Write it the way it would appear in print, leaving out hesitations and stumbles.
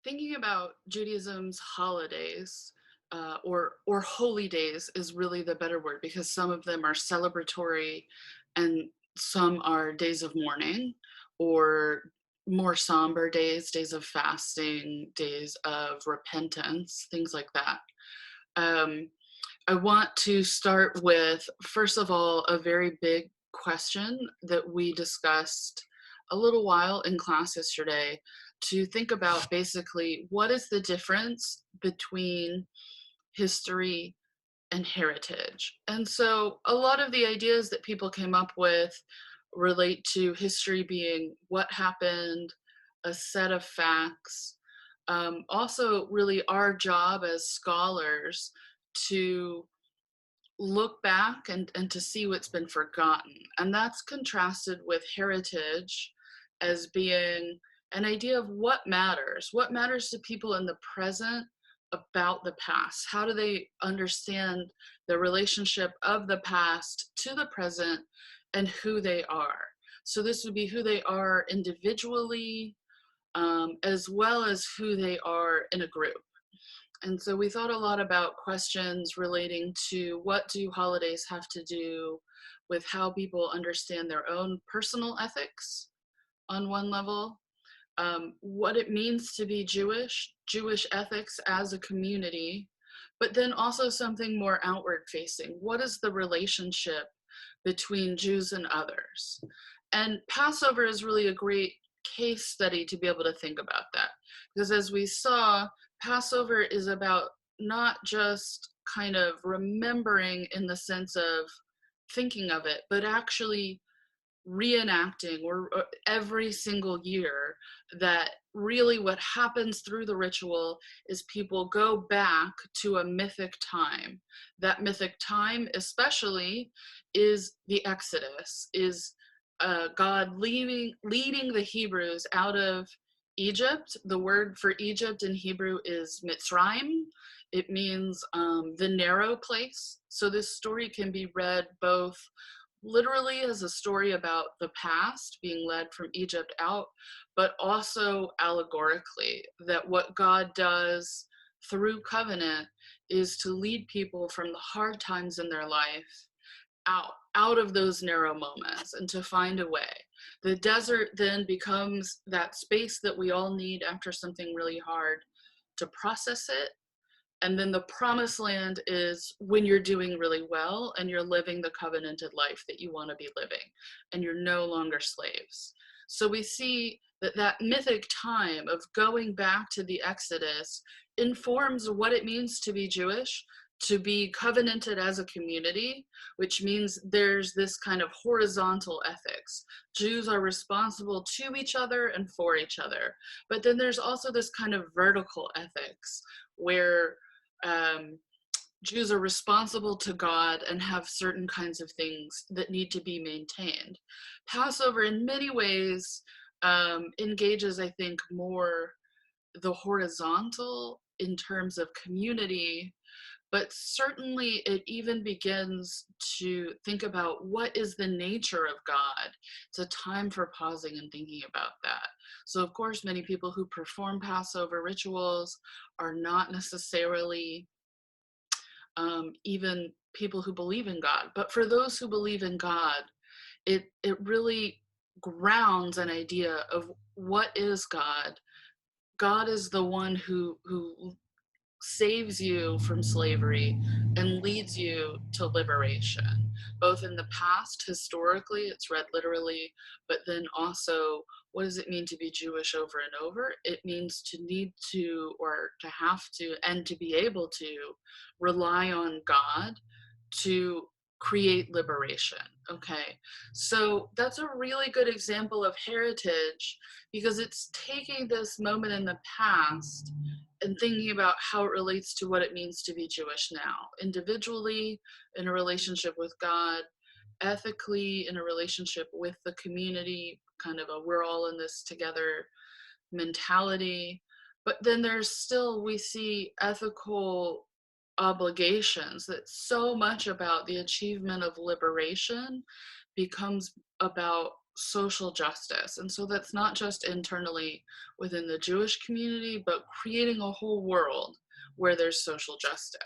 Thinking about Judaism's holidays, or holy days is really the better word because some of them are celebratory and some are days of mourning or more somber days, days of fasting, days of repentance, things like that. Um, I want to start with, first of all, a very big question that we discussed a little while in class yesterday to think about basically what is the difference between history and heritage. And so a lot of the ideas that people came up with relate to history being what happened, a set of facts. Also, really, our job as scholars to look back and to see what's been forgotten. And that's contrasted with heritage as being an idea of what matters to people in the present about the past. How do they understand the relationship of the past to the present and who they are? So, this would be who they are individually, as well as who they are in a group. And so we thought a lot about questions relating to what do holidays have to do with how people understand their own personal ethics on one level, what it means to be Jewish, Jewish ethics as a community, but then also something more outward facing. What is the relationship between Jews and others? And Passover is really a great case study to be able to think about that. Because as we saw, Passover is about not just kind of remembering in the sense of thinking of it, but actually reenacting or every single year that really what happens through the ritual is people go back to a mythic time. That mythic time especially is the Exodus, is God leading the Hebrews out of Egypt. The word for Egypt in Hebrew is Mitzrayim. It means the narrow place. So this story can be read both literally as a story about the past being led from Egypt out, but also allegorically that what God does through covenant is to lead people from the hard times in their life out of those narrow moments and to find a way. The desert then becomes that space that we all need after something really hard to process it. And then the promised land is when you're doing really well and you're living the covenanted life that you want to be living and you're no longer slaves. So we see that that mythic time of going back to the Exodus informs what it means to be Jewish, to be covenanted as a community, which means there's this kind of horizontal ethics. Jews are responsible to each other and for each other. But then there's also this kind of vertical ethics where Jews are responsible to God and have certain kinds of things that need to be maintained. Passover, in many ways, engages, I think, more the horizontal in terms of community, but certainly it even begins to think about what is the nature of God. It's a time for pausing and thinking about that. So, of course, many people who perform Passover rituals are not necessarily even people who believe in God. But for those who believe in God, it really grounds an idea of what is God. God is the one who saves you from slavery and leads you to liberation, both in the past, historically, it's read literally, but then also, what does it mean to be Jewish over and over? It means to need to, or to have to, and to be able to rely on God to create liberation. Okay, so that's a really good example of heritage because it's taking this moment in the past and thinking about how it relates to what it means to be Jewish now, individually, in a relationship with God, ethically, in a relationship with the community, kind of a we're all in this together mentality. But then there's still, we see ethical obligations that so much about the achievement of liberation becomes about social justice. And so that's not just internally within the Jewish community, but creating a whole world where there's social justice.